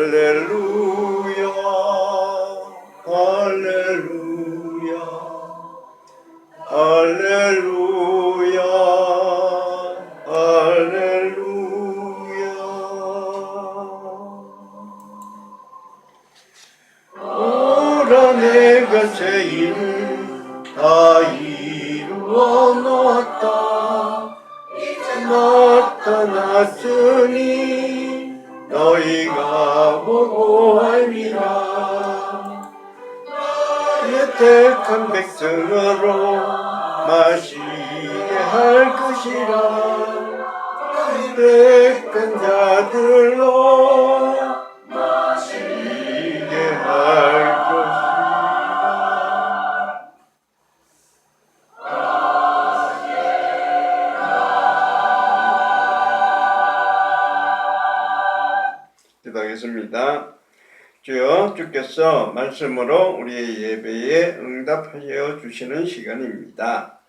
할렐루야 할렐루야 할렐루야 할렐루야. 오라 내가 죄인을 다 이루어 놓았다. 이제 나타났으니 너희가 보고 알리라. 나의 택한 백성으로 마시게 할 것이라. 나의 택한 자들로 마시게 할 것이라. 기도하겠습니다. 주여, 주께서 말씀으로 우리의 예배에 응답하여 주시는 시간입니다.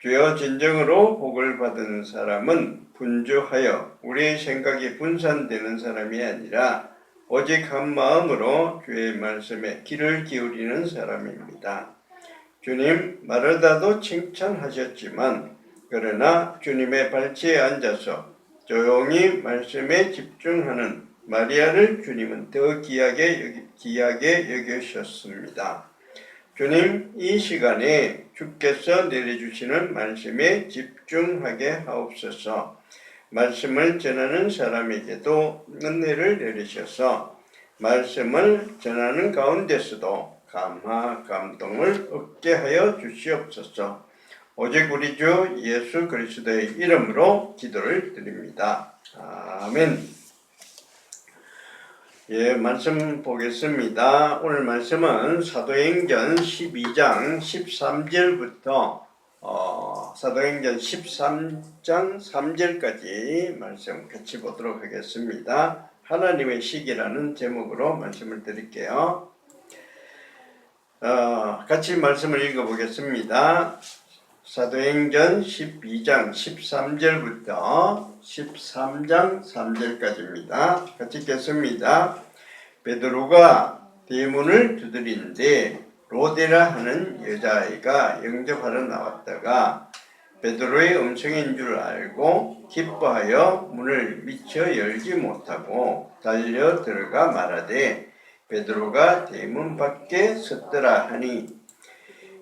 주여, 진정으로 복을 받은 사람은 분주하여 우리의 생각이 분산되는 사람이 아니라 오직 한 마음으로 주의 말씀에 귀를 기울이는 사람입니다. 주님, 마르다도 칭찬하셨지만 그러나 주님의 발치에 앉아서 조용히 말씀에 집중하는 마리아를 주님은 더 귀하게 여기셨습니다. 주님, 이 시간에 주께서 내려주시는 말씀에 집중하게 하옵소서. 말씀을 전하는 사람에게도 은혜를 내리셔서 말씀을 전하는 가운데서도 감화, 감동을 얻게 하여 주시옵소서. 오직 우리 주 예수 그리스도의 이름으로 기도를 드립니다. 아멘. 예, 말씀 보겠습니다. 오늘 말씀은 사도행전 12장 13절부터 사도행전 13장 3절까지 말씀 같이 보도록 하겠습니다. 하나님의 시기라는 제목으로 말씀을 드릴게요. 같이 말씀을 읽어보겠습니다. 사도행전 12장 13절부터 13장 3절까지입니다. 같이 읽겠습니다. 베드로가 대문을 두드리는데 로데라 하는 여자아이가 영접하러 나왔다가 베드로의 음성인 줄 알고 기뻐하여 문을 미처 열지 못하고 달려 들어가 말하되 베드로가 대문 밖에 섰더라 하니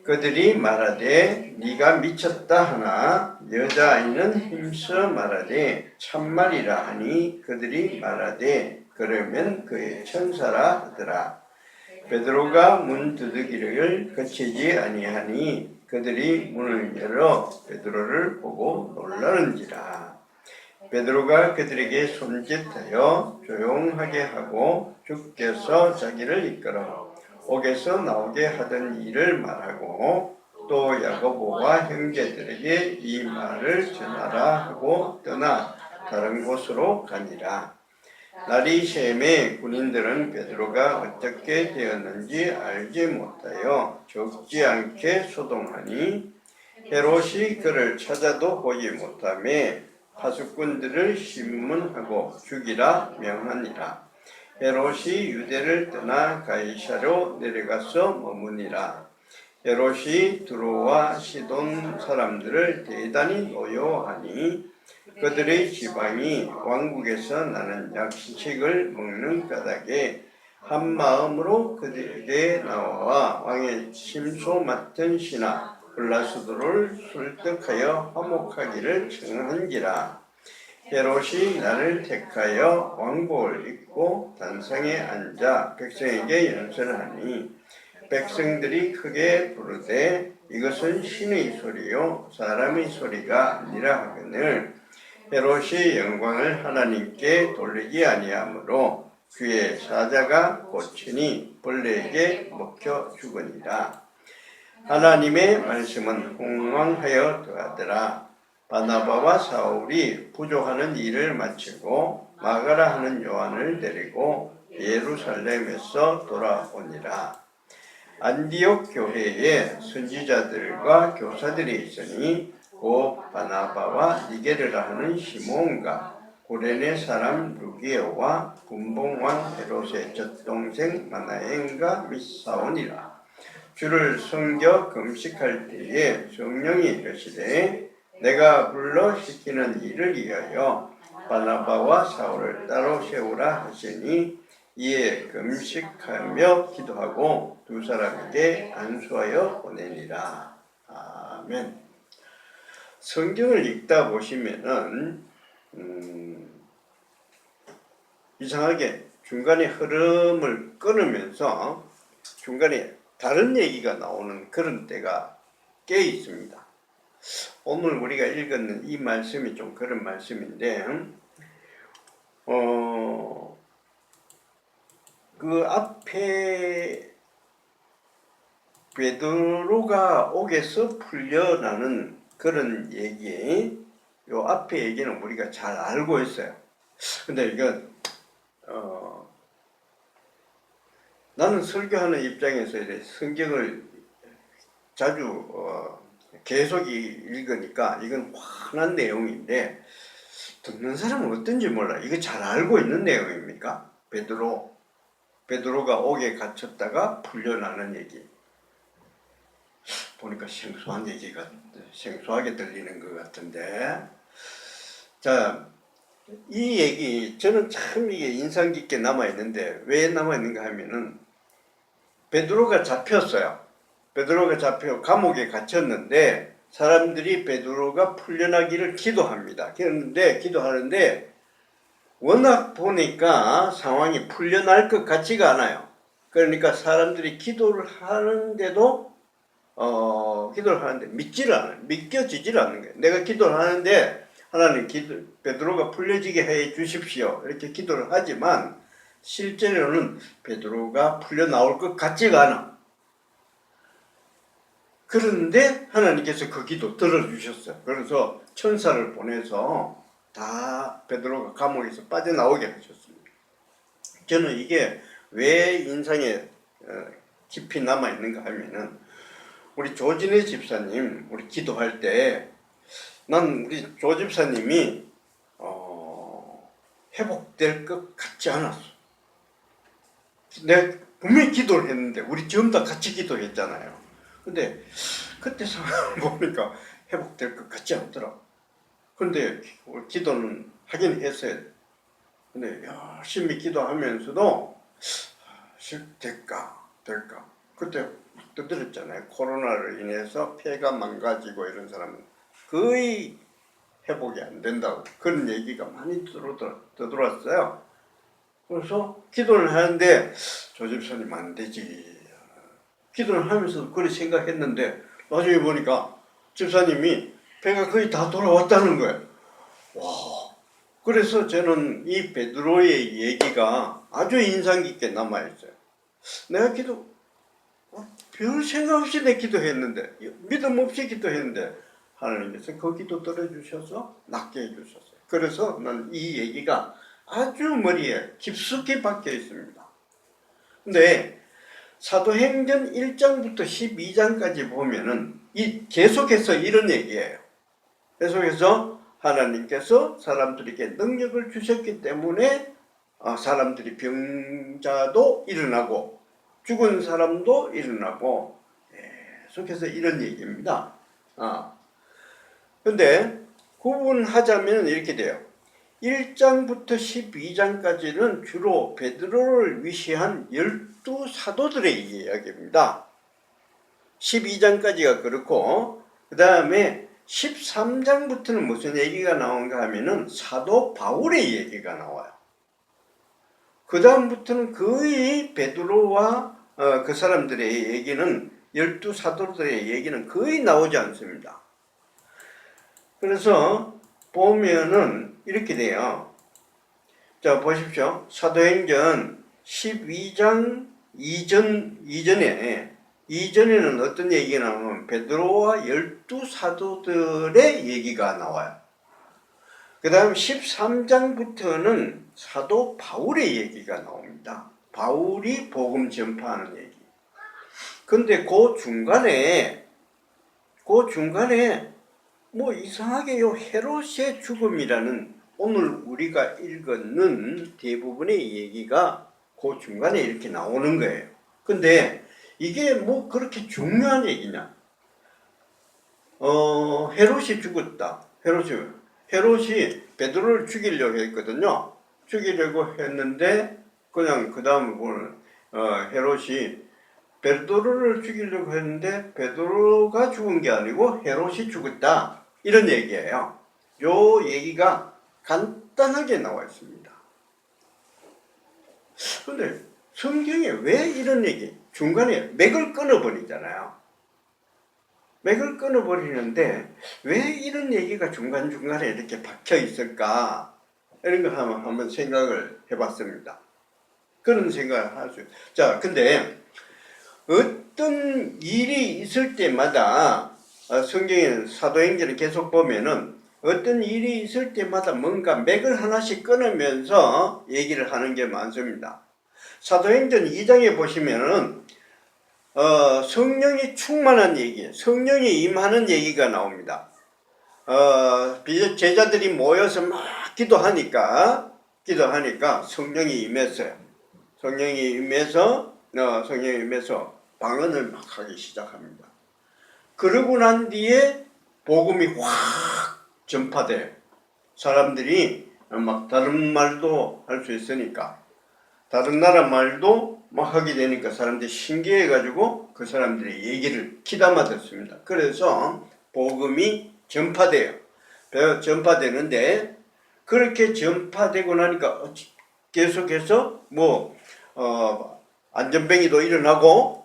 그들이 말하되 네가 미쳤다 하나 여자아이는 힘써 말하되 참말이라 하니 그들이 말하되 그러면 그의 천사라 하더라. 베드로가 문 두드기를 그치지 아니하니 그들이 문을 열어 베드로를 보고 놀라는지라. 베드로가 그들에게 손짓하여 조용하게 하고 주께서 자기를 이끌어 옥에서 나오게 하던 일을 말하고 또 야고보와 형제들에게 이 말을 전하라 하고 떠나 다른 곳으로 가니라. 날이 새매 군인들은 베드로가 어떻게 되었는지 알지 못하여 적지 않게 소동하니 헤롯이 그를 찾아도 보지 못하며 파수꾼들을 신문하고 죽이라 명하니라. 헤롯이 유대를 떠나 가이사로 내려가서 머무니라. 헤롯이 두로와 시돈 사람들을 대단히 노여워하니 그들의 지방이 왕국에서 나는 약식을 먹는 까닭에 한 마음으로 그들에게 나와 왕의 심소 맡은 신하 블라스도를 설득하여 화목하기를 청한지라. 헤롯이 나를 택하여 왕복을 입고 단상에 앉아 백성에게 연설하니 백성들이 크게 부르되 이것은 신의 소리요 사람의 소리가 아니라 하거늘 헤롯이 영광을 하나님께 돌리지 아니하므로 그의 사자가 고치니 벌레에게 먹혀 죽으니라. 하나님의 말씀은 흥왕하여 더하더라. 바나바와 사울이 부족하는 일을 마치고 마가라 하는 요한을 데리고 예루살렘에서 돌아오니라. 안디옥 교회에 선지자들과 교사들이 있으니 곧 바나바와 니게르라 하는 시몬과 고레네 사람 루기오와 군봉왕 헤롯의 젖동생 마나엔과 미사온이라. 주를 섬겨 금식할 때에 성령이 이르시되 내가 불러 시키는 일을 위하여 바나바와 사울을 따로 세우라 하시니 이에 금식하며 기도하고 두 사람에게 안수하여 보내니라. 아멘. 성경을 읽다 보시면은 이상하게 중간에 흐름을 끊으면서 중간에 다른 얘기가 나오는 그런 때가 꽤 있습니다. 오늘 우리가 읽은 이 말씀이 좀 그런 말씀인데 그 앞에 베드로가 옥에서 풀려나는 그런 얘기, 요 앞에 얘기는 우리가 잘 알고 있어요. 근데 이건 나는 설교하는 입장에서 이제 성경을 자주 계속 읽으니까 이건 환한 내용인데 듣는 사람은 어떤지 몰라. 이거 잘 알고 있는 내용입니까? 베드로가 옥에 갇혔다가 풀려나는 얘기. 보니까 생소하게 들리는 것 같은데. 자, 이 얘기 저는 참 이게 인상 깊게 남아있는데 왜 남아있는가 하면은 베드로가 잡혔어요. 베드로가 잡혀 감옥에 갇혔는데 사람들이 베드로가 풀려나기를 기도합니다. 그런데 기도하는데 워낙 보니까 상황이 풀려날 것 같지가 않아요. 그러니까 사람들이 기도를 하는데 믿겨지질 않는 거예요. 내가 기도를 하는데 하나님 베드로가 풀려지게 해 주십시오. 이렇게 기도를 하지만 실제로는 베드로가 풀려 나올 것 같지가 않아. 그런데 하나님께서 그 기도 들어주셨어요. 그래서 천사를 보내서 다 베드로가 감옥에서 빠져나오게 하셨습니다. 저는 이게 왜 인상에 깊이 남아있는가 하면은 우리 조진혜 집사님 우리 기도할 때 난 우리 조 집사님이 회복될 것 같지 않았어. 내가 분명히 기도를 했는데 우리 전부 다 같이 기도했잖아요. 근데 그때 상황을 보니까 회복될 것 같지 않더라. 근데 기도는 하긴 했어요. 근데 열심히 기도하면서도 될까? 그때 떠들었잖아요. 코로나로 인해서 폐가 망가지고 이런 사람은 거의 회복이 안 된다고 그런 얘기가 많이 떠들어왔어요. 그래서 기도를 하는데 조 집사님 안 되지. 기도를 하면서 그렇게 생각했는데 나중에 보니까 집사님이 배가 거의 다 돌아왔다는 거예요. 와. 그래서 저는 이 베드로의 얘기가 아주 인상 깊게 남아있어요. 내가 별 생각 없이 내 기도했는데, 믿음 없이 기도했는데, 하나님께서 그 기도 들어주셔서 낫게 해주셨어요. 그래서 난 이 얘기가 아주 머리에 깊숙이 박혀 있습니다. 근데 사도행전 1장부터 12장까지 보면은 계속해서 이런 얘기예요. 계속해서 하나님께서 사람들에게 능력을 주셨기 때문에 사람들이 병자도 일어나고 죽은 사람도 일어나고 계속해서 이런 얘기입니다. 근데 구분하자면 이렇게 돼요. 1장부터 12장까지는 주로 베드로를 위시한 12사도들의 이야기입니다. 12장까지가 그렇고 그 다음에 13장부터는 무슨 얘기가 나오는가 하면은 사도 바울의 얘기가 나와요. 그 다음부터는 거의 베드로와 그 사람들의 얘기는 12사도들의 얘기는 거의 나오지 않습니다. 그래서 보면은 이렇게 돼요. 자, 보십시오. 사도행전 12장 이전에는 어떤 얘기가 나오면 베드로와 12사도들의 얘기가 나와요. 그 다음 13장부터는 사도 바울의 얘기가 나옵니다. 바울이 복음 전파하는 얘기. 근데 그 중간에 뭐 이상하게 헤롯의 죽음이라는 오늘 우리가 읽은 대부분의 얘기가 그 중간에 이렇게 나오는 거예요. 근데 이게 뭐 그렇게 중요한 얘기냐? 헤롯이 죽었다. 헤롯이 베드로를 죽이려고 했거든요. 죽이려고 했는데 그냥 그 다음에 보면 헤롯이 베드로를 죽이려고 했는데 베드로가 죽은 게 아니고 헤롯이 죽었다. 이런 얘기예요. 요 얘기가 간단하게 나와 있습니다. 근데 성경에 왜 이런 얘기? 중간에 맥을 끊어버리잖아요. 맥을 끊어버리는데 왜 이런 얘기가 중간중간에 이렇게 박혀 있을까? 이런 거 한번 생각을 해봤습니다. 그런 생각을 할 수 있어요. 자, 근데 어떤 일이 있을 때마다 성경에는 사도행전을 계속 보면은 어떤 일이 있을 때마다 뭔가 맥을 하나씩 끊으면서 얘기를 하는 게 많습니다. 사도행전 2장에 보시면은 성령이 충만한 얘기, 성령이 임하는 얘기가 나옵니다. 제자들이 모여서 막 기도하니까 성령이 임했어요. 성령이 임해서 방언을 막 하기 시작합니다. 그러고 난 뒤에 복음이 확 전파돼요. 사람들이 막 다른 말도 할 수 있으니까, 다른 나라 말도 막 하게 되니까 사람들이 신기해가지고 그 사람들의 얘기를 귀담아 듣습니다. 그래서 복음이 전파돼요. 전파되는데 그렇게 전파되고 나니까 계속해서 안전병이도 일어나고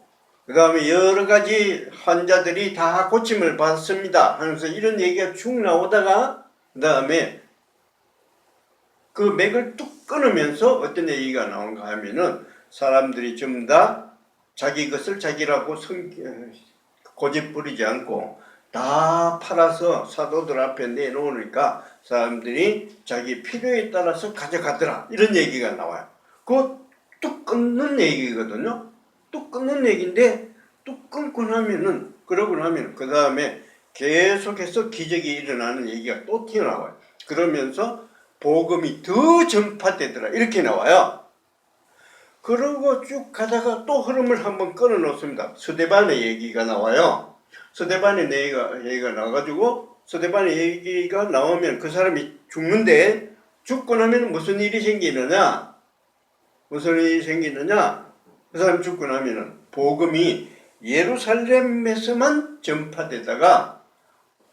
그 다음에 여러 가지 환자들이 다 고침을 받습니다 하면서 이런 얘기가 쭉 나오다가 그 다음에 그 맥을 뚝 끊으면서 어떤 얘기가 나온가 하면은 사람들이 전부 다 자기 것을 자기라고 고집 부리지 않고 다 팔아서 사도들 앞에 내놓으니까 사람들이 자기 필요에 따라서 가져가더라. 이런 얘기가 나와요. 그거 뚝 끊는 얘기거든요. 뚝 끊는 얘기인데 뚝 끊고 나면은 그러고 나면 그 다음에 계속해서 기적이 일어나는 얘기가 또 튀어나와요. 그러면서 복음이 더 전파되더라. 이렇게 나와요. 그러고 쭉 가다가 또 흐름을 한번 끊어 놓습니다. 스데반의 얘기가 나와요. 스데반의 얘기가 나와가지고 스데반의 얘기가 나오면 그 사람이 죽는데 죽고 나면 무슨 일이 생기느냐? 그 사람이 죽고 나면은 복음이 예루살렘에서만 전파되다가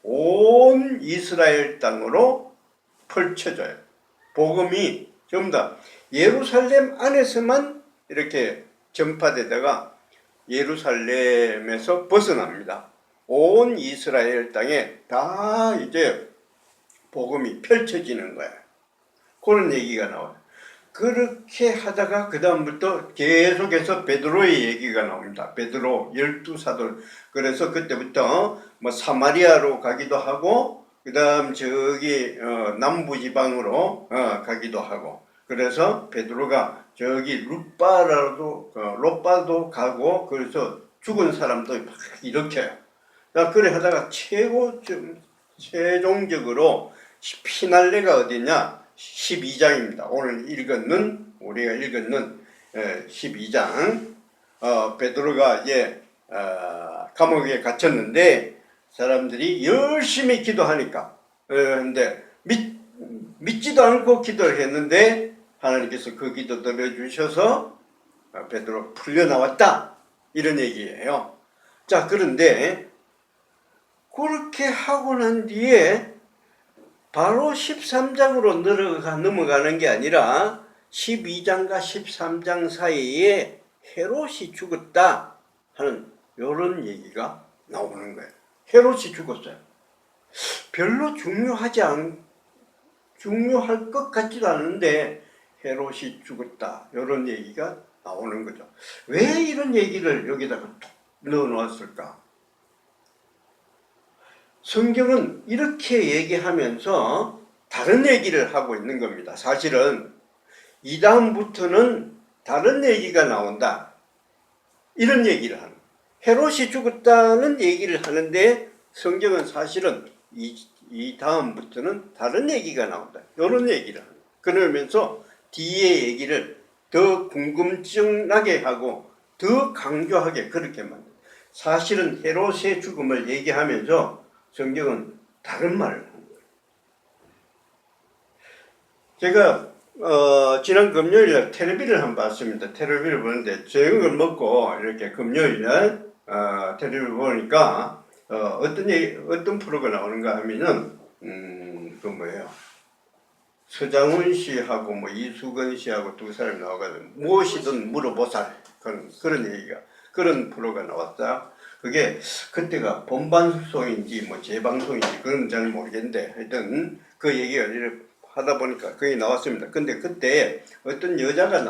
온 이스라엘 땅으로 펼쳐져요. 복음이 전부 다 예루살렘 안에서만 이렇게 전파되다가 예루살렘에서 벗어납니다. 온 이스라엘 땅에 다 이제 복음이 펼쳐지는 거예요. 그런 얘기가 나와요. 그렇게 하다가 그 다음부터 계속해서 베드로의 얘기가 나옵니다. 베드로 12사도. 그래서 그때부터 사마리아로 가기도 하고 그 다음 저기 남부지방으로 가기도 하고 그래서 베드로가 저기 롯바도 가고 그래서 죽은 사람도 막 일으켜요. 그래 하다가 최종적으로 피날레가 어디냐? 12장입니다. 오늘 우리가 읽었는 12장. 베드로가 이제 감옥에 갇혔는데 사람들이 열심히 기도하니까 근데 믿지도 않고 기도를 했는데 하나님께서 그 기도 들어주셔서 베드로 풀려나왔다. 이런 얘기예요. 자, 그런데 그렇게 하고 난 뒤에 바로 13장으로 넘어가는 게 아니라 12장과 13장 사이에 헤롯이 죽었다 하는 이런 얘기가 나오는 거예요. 헤롯이 죽었어요. 별로 중요할 것 같지도 않은데 헤롯이 죽었다 이런 얘기가 나오는 거죠. 왜 이런 얘기를 여기다가 툭 넣어놓았을까? 성경은 이렇게 얘기하면서 다른 얘기를 하고 있는 겁니다. 사실은 이 다음부터는 다른 얘기가 나온다. 이런 얘기를 하는 헤롯이 죽었다는 얘기를 하는데 성경은 사실은 이 다음부터는 다른 얘기가 나온다. 이런 얘기를 하는 거예요. 그러면서 뒤에 얘기를 더 궁금증 나게 하고 더 강조하게 그렇게 만든다. 사실은 헤롯의 죽음을 얘기하면서 성경은 다른 말을 하는 거예요. 제가 지난 금요일에 텔레비를 한번 봤습니다. 텔레비를 보는데 저녁을 먹고 이렇게 금요일날 텔레비를 보니까 어떤 프로가 나오는가 하면은 그 뭐예요? 서장훈 씨하고 뭐 이수근 씨하고 두 사람이 나와가지고 무엇이든 물어보살 그런 프로가 나왔어요. 그게 그때가 본방송인지 뭐 재방송인지 그건 잘 모르겠는데 하여튼 그 얘기가 이렇게 하다 보니까 그게 나왔습니다. 근데 그때 어떤 여자가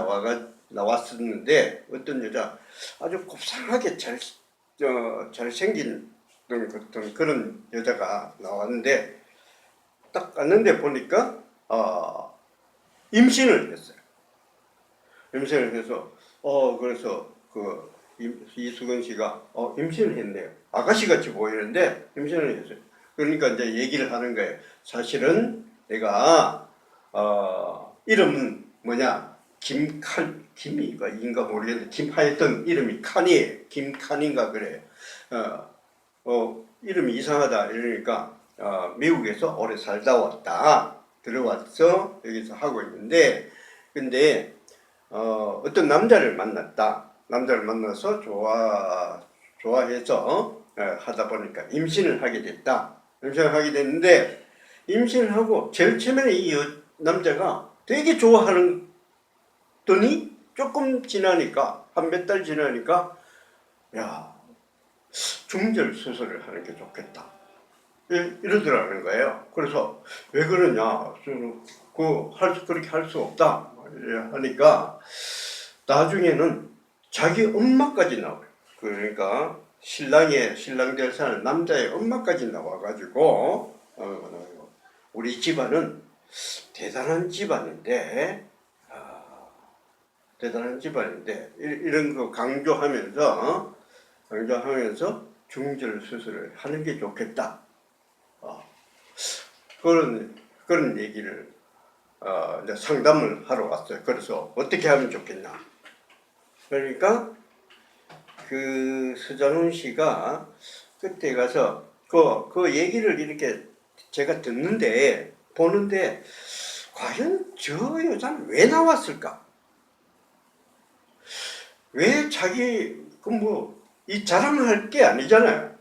나왔었는데 어떤 여자 아주 곱상하게 잘생긴 어떤 그런 여자가 나왔는데 딱 갔는데 보니까 임신을 했어요. 임신을 해서 그래서 이수근 씨가 임신을 했네요. 아가씨 같이 보이는데 임신을 했어요. 그러니까 이제 얘기를 하는 거예요. 사실은 내가 이름은 뭐냐 김이가 인가 모르겠는데 김하였던 이름이 칸이에요. 김칸인가 그래요. 이름이 이상하다 이러니까 미국에서 오래 살다 왔다 들어와서 여기서 하고 있는데 근데 어떤 남자를 만났다. 남자를 만나서 좋아해서 하다 보니까 임신을 하게 됐다. 임신을 하게 됐는데 임신을 하고 제일 처음에 이 남자가 되게 좋아하는 더니 조금 지나니까 한 몇 달 지나니까 야 중절 수술을 하는 게 좋겠다 이러더라는 거예요. 그래서 왜 그러냐 저는 그렇게 할 수 없다 하니까 나중에는 자기 엄마까지 나와요. 그러니까 신랑 될 사람 남자의 엄마까지 나와가지고 우리 집안은 대단한 집안인데 이런 거 강조하면서 중절 수술을 하는 게 좋겠다. 그런 얘기를 이제 상담을 하러 왔어요. 그래서 어떻게 하면 좋겠나? 그러니까 그 서장훈 씨가 그때 가서 그 얘기를 이렇게 제가 보는데 과연 저 여자는 왜 나왔을까? 왜 자기 이 자랑할 게 아니잖아요.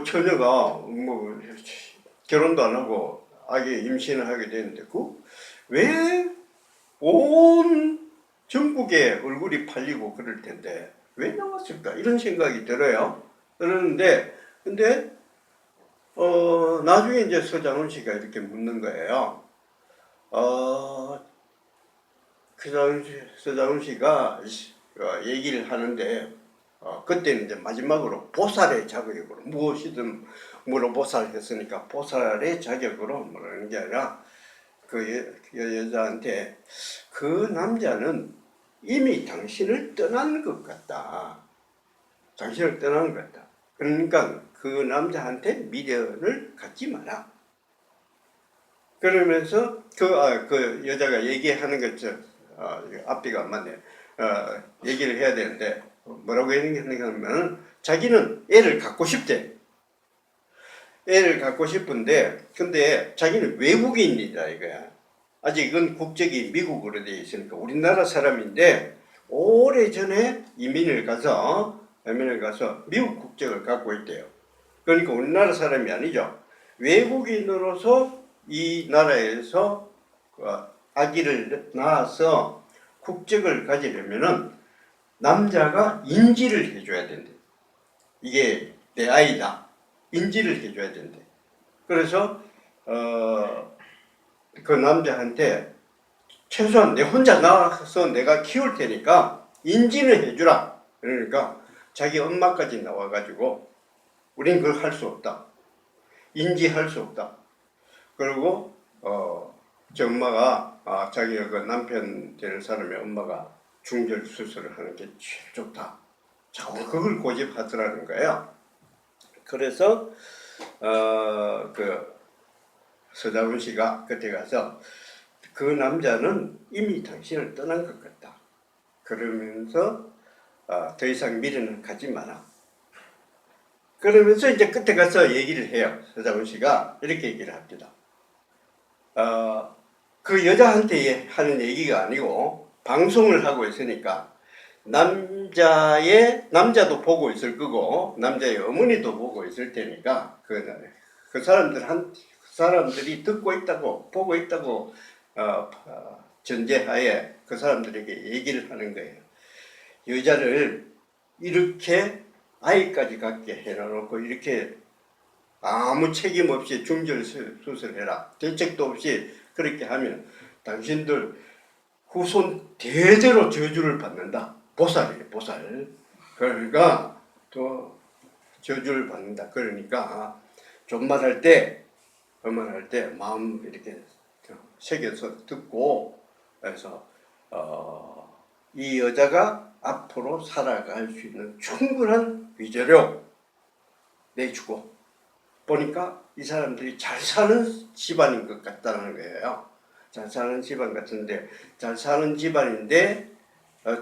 처녀가 결혼도 안 하고 아기 임신을 하게 되는데 왜 온 전국에 얼굴이 팔리고 그럴 텐데 왜 나왔을까 이런 생각이 들어요. 그러는데 근데 나중에 이제 서장훈 씨가 이렇게 묻는 거예요. 서장훈 씨가 얘기를 하는데 그때는 이제 마지막으로 보살의 자격으로 무엇이든 물어보살했으니까 보살의 자격으로 뭐라는 게 아니라 그 여자한테 그 남자는 이미 당신을 떠난 것 같다. 당신을 떠난 것 같다. 그러니까 그 남자한테 미련을 갖지 마라. 그러면서 그 여자가 얘기하는 것죠. 앞뒤가 안 맞네. 얘기를 해야 되는데 뭐라고 했는가 하면 자기는 애를 갖고 싶대. 애를 갖고 싶은데 근데 자기는 외국인이다 이거야. 아직은 국적이 미국으로 되어 있으니까 우리나라 사람인데 오래전에 이민을 가서 미국 국적을 갖고 있대요. 그러니까 우리나라 사람이 아니죠. 외국인으로서 이 나라에서 아기를 낳아서 국적을 가지려면은 남자가 인지를 해줘야 된대. 이게 내 아이다. 인지를 해줘야 된대. 그래서 그 남자한테 최소한 내 혼자 나와서 내가 키울 테니까 인지는 해주라. 그러니까 자기 엄마까지 나와가지고 우린 그걸 할 수 없다. 인지할 수 없다. 그리고 저 엄마가 자기가 그 남편 되는 사람의 엄마가 중절 수술을 하는 게 제일 좋다. 자꾸 그걸 고집하더라는 거예요. 그래서 서장훈 씨가 그때 가서 그 남자는 이미 당신을 떠난 것 같다. 그러면서 더 이상 미련은 가지 마라. 그러면서 이제 끝에 가서 얘기를 해요. 서장훈 씨가 이렇게 얘기를 합니다. 그 여자한테 하는 얘기가 아니고 방송을 하고 있으니까 남자도 보고 있을 거고 남자의 어머니도 보고 있을 테니까 그 사람들이 듣고 있다고 보고 있다고 전제하에 그 사람들에게 얘기를 하는 거예요. 여자를 이렇게 아이까지 갖게 해놓고 이렇게 아무 책임 없이 중절 수술해라. 대책도 없이 그렇게 하면 당신들 후손 대대로 저주를 받는다. 보살이에요, 보살. 그러니까 또 저주를 받는다. 그러니까 존말할 때 마음 이렇게 새겨서 듣고 그래서 이 여자가 앞으로 살아갈 수 있는 충분한 위자료 내주고 보니까 이 사람들이 잘 사는 집안인 것 같다는 거예요. 잘 사는 집안 같은데 잘 사는 집안인데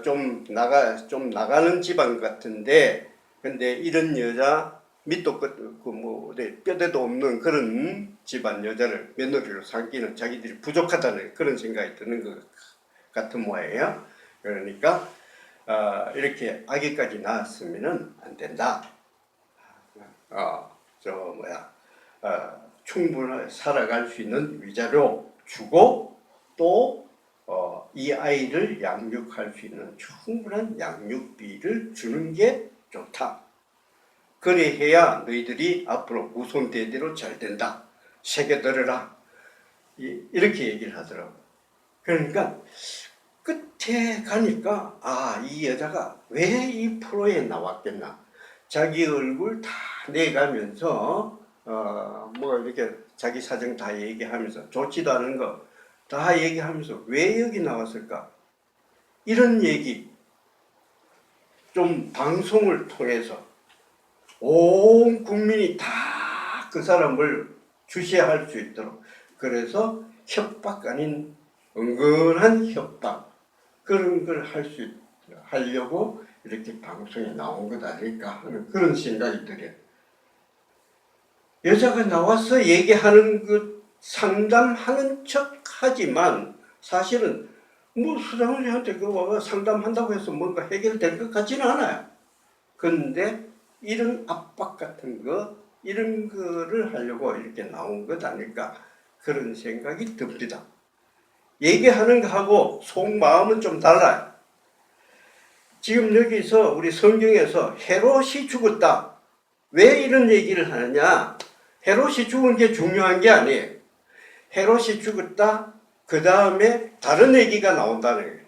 좀 나가는 집안 같은데 근데 이런 여자 밑도 끝도 뭐 뼈대도 없는 그런 집안 여자를 며느리로 삼기는 자기들이 부족하다는 그런 생각이 드는 것 같은 모양이에요. 그러니까 이렇게 아기까지 낳았으면은 안 된다. 충분하게 살아갈 수 있는 위자료 주고 또 이 아이를 양육할 수 있는 충분한 양육비를 주는 게 좋다. 그래야 너희들이 앞으로 후손대대로 잘 된다. 새겨들어라. 이렇게 얘기를 하더라고요. 그러니까 끝에 가니까 이 여자가 왜 이 프로에 나왔겠나. 자기 얼굴 다 내가면서 뭐 이렇게 자기 사정 다 얘기하면서 좋지도 않은 거 다 얘기하면서 왜 여기 나왔을까? 이런 얘기 좀 방송을 통해서 온 국민이 다 그 사람을 주시할 수 있도록 그래서 협박 아닌 은근한 협박 그런 걸 하려고 이렇게 방송에 나온 것 아닐까 하는 그런 생각이 들어요. 여자가 나와서 얘기하는 그 상담하는 척 하지만 사실은 뭐 서장훈 씨한테 그거 상담한다고 해서 뭔가 해결될 것 같지는 않아요. 그런데 이런 압박 같은 거 이런 거를 하려고 이렇게 나온 것 아닐까 그런 생각이 듭니다. 얘기하는 거하고 속마음은 좀 달라요. 지금 여기서 우리 성경에서 헤롯이 죽었다. 왜 이런 얘기를 하느냐? 헤롯이 죽은 게 중요한 게 아니에요. 헤롯이 죽었다. 그 다음에 다른 얘기가 나온다는 거예요.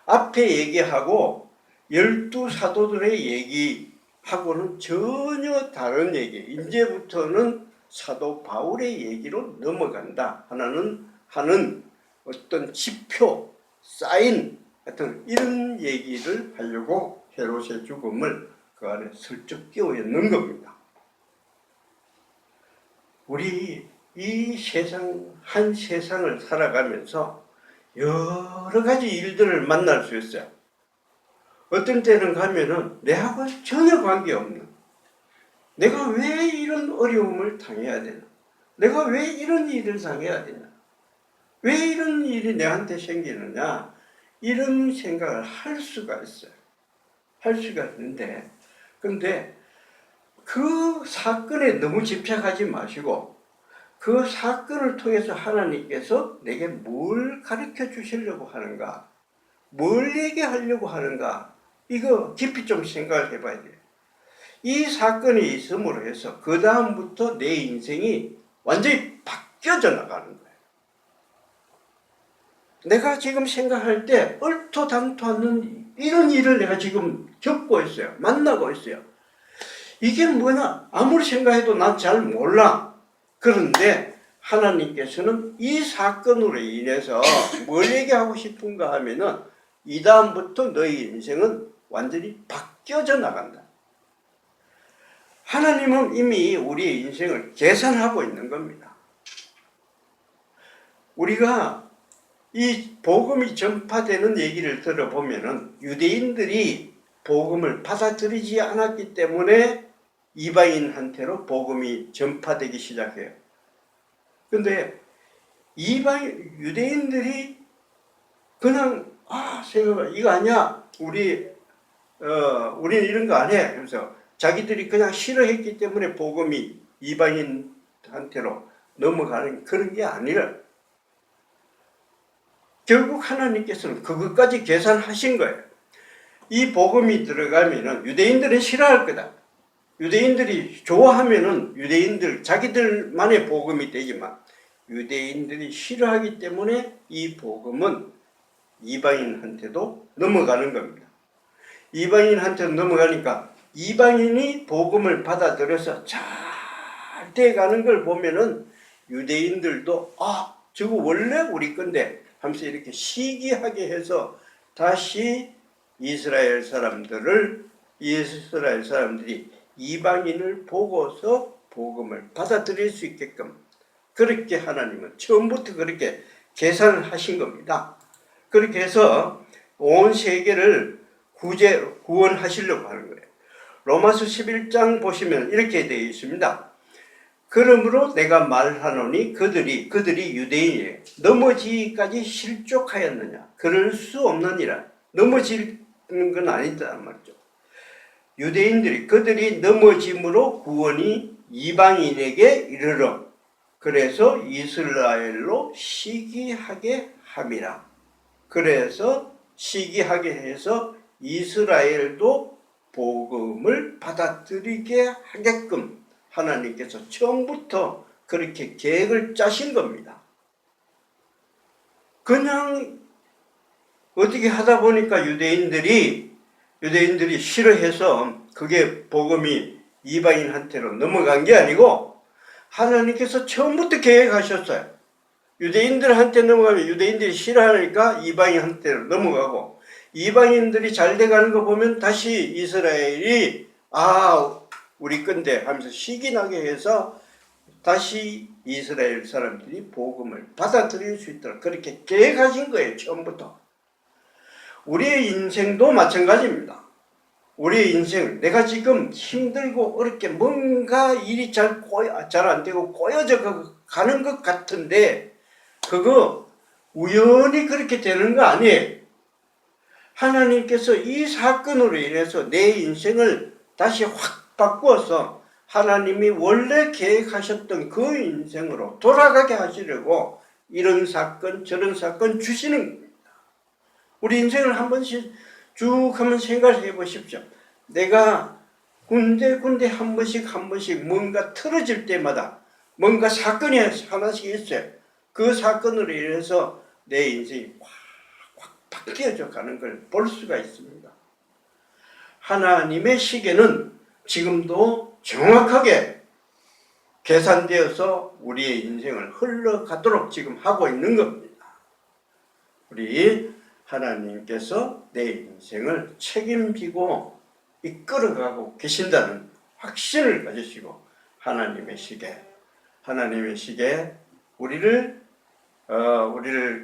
앞에 얘기하고 12사도들의 얘기하고는 전혀 다른 얘기. 이제부터는 사도 바울의 얘기로 넘어간다. 하는 어떤 지표, 사인 같은 이런 얘기를 하려고 헤롯의 죽음을 그 안에 슬쩍 끼워 넣는 겁니다. 우리 이 한 세상을 살아가면서 여러 가지 일들을 만날 수 있어요. 어떤 때는 가면은 내하고 전혀 관계없는 내가 왜 이런 어려움을 당해야 되나? 내가 왜 이런 일을 당해야 되나? 왜 이런 일이 내한테 생기느냐? 이런 생각을 할 수가 있어요. 할 수가 있는데 근데 그 사건에 너무 집착하지 마시고 그 사건을 통해서 하나님께서 내게 뭘 가르쳐 주시려고 하는가? 뭘 얘기하려고 하는가? 이거 깊이 좀 생각을 해봐야 돼요. 이 사건이 있음으로 해서 그 다음부터 내 인생이 완전히 바뀌어져 나가는 거예요. 내가 지금 생각할 때 얼토당토 않는 이런 일을 내가 지금 겪고 있어요. 만나고 있어요. 이게 뭐냐? 아무리 생각해도 난 잘 몰라. 그런데 하나님께서는 이 사건으로 인해서 뭘 얘기하고 싶은가 하면은 이 다음부터 너희 인생은 완전히 바뀌어져 나간다. 하나님은 이미 우리의 인생을 계산하고 있는 겁니다. 우리가 이 복음이 전파되는 얘기를 들어보면은 유대인들이 복음을 받아들이지 않았기 때문에 이방인한테로 복음이 전파되기 시작해요. 근데 유대인들이 그냥 생각해, 이거 아니야, 우리는 이런 거 안 해. 그래서 자기들이 그냥 싫어했기 때문에 복음이 이방인한테로 넘어가는 그런 게 아니라 결국 하나님께서는 그것까지 계산하신 거예요. 이 복음이 들어가면은 유대인들은 싫어할 거다. 유대인들이 좋아하면은 유대인들 자기들만의 복음이 되지만 유대인들이 싫어하기 때문에 이 복음은 이방인한테도 넘어가는 겁니다. 이방인한테 넘어가니까 이방인이 복음을 받아들여서 잘 돼가는 걸 보면은 유대인들도 저거 원래 우리 건데 하면서 이렇게 시기하게 해서 다시 이스라엘 사람들이 이방인을 보고서 복음을 받아들일 수 있게끔 그렇게 하나님은 처음부터 그렇게 계산을 하신 겁니다. 그렇게 해서 온 세계를 구원하시려고 하는 거예요. 로마서 11장 보시면 이렇게 되어 있습니다. 그러므로 내가 말하노니 그들이 유대인이에요. 넘어지기까지 실족하였느냐? 그럴 수 없느니라. 넘어지는 건 아니다는 말이죠. 그들이 넘어짐으로 구원이 이방인에게 이르러 그래서 이스라엘로 시기하게 함이라. 그래서 시기하게 해서 이스라엘도 복음을 받아들이게 하게끔 하나님께서 처음부터 그렇게 계획을 짜신 겁니다. 그냥 어떻게 하다 보니까 유대인들이 싫어해서 그게 복음이 이방인한테로 넘어간 게 아니고 하나님께서 처음부터 계획하셨어요. 유대인들한테 넘어가면 유대인들이 싫어하니까 이방인한테로 넘어가고 이방인들이 잘 돼가는 거 보면 다시 이스라엘이 우리 건데 하면서 시기나게 해서 다시 이스라엘 사람들이 복음을 받아들일 수 있도록 그렇게 계획하신 거예요. 처음부터. 우리의 인생도 마찬가지입니다. 우리의 인생, 내가 지금 힘들고 어렵게 뭔가 일이 잘 안 되고 꼬여져 가는 것 같은데 그거 우연히 그렇게 되는 거 아니에요. 하나님께서 이 사건으로 인해서 내 인생을 다시 확 바꾸어서 하나님이 원래 계획하셨던 그 인생으로 돌아가게 하시려고 이런 사건 저런 사건 주시는 겁니다. 우리 인생을 한 번씩 쭉 한번 생각해 보십시오. 내가 군데 한 번씩 뭔가 틀어질 때마다 뭔가 사건이 하나씩 있어요. 그 사건으로 인해서 내 인생이 확 바뀌어져 가는 걸 볼 수가 있습니다. 하나님의 시계는 지금도 정확하게 계산되어서 우리의 인생을 흘러가도록 지금 하고 있는 겁니다. 우리 하나님께서 내 인생을 책임지고 이끌어가고 계신다는 확신을 가지시고 하나님의 시계 우리를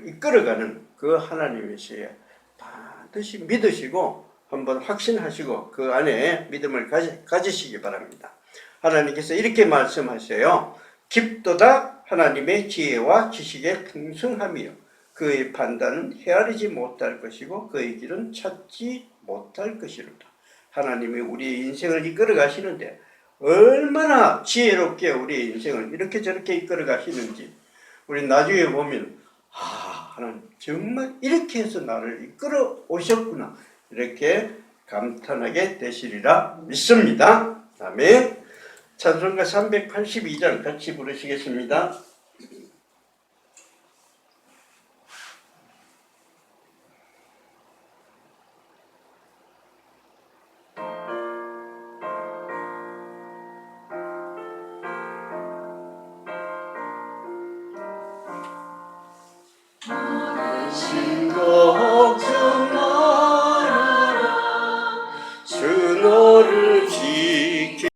이끌어가는 그 하나님의 시계 반드시 믿으시고 한번 확신하시고 그 안에 믿음을 가지시기 바랍니다. 하나님께서 이렇게 말씀하세요. 깊도다 하나님의 지혜와 지식의 풍성함이요 그의 판단은 헤아리지 못할 것이고 그의 길은 찾지 못할 것이로다. 하나님이 우리의 인생을 이끌어 가시는데 얼마나 지혜롭게 우리의 인생을 이렇게 저렇게 이끌어 가시는지 우리 나중에 보면 하나님 정말 이렇게 해서 나를 이끌어 오셨구나 이렇게 감탄하게 되시리라 믿습니다. 아멘. 찬송가 382장 같이 부르시겠습니다.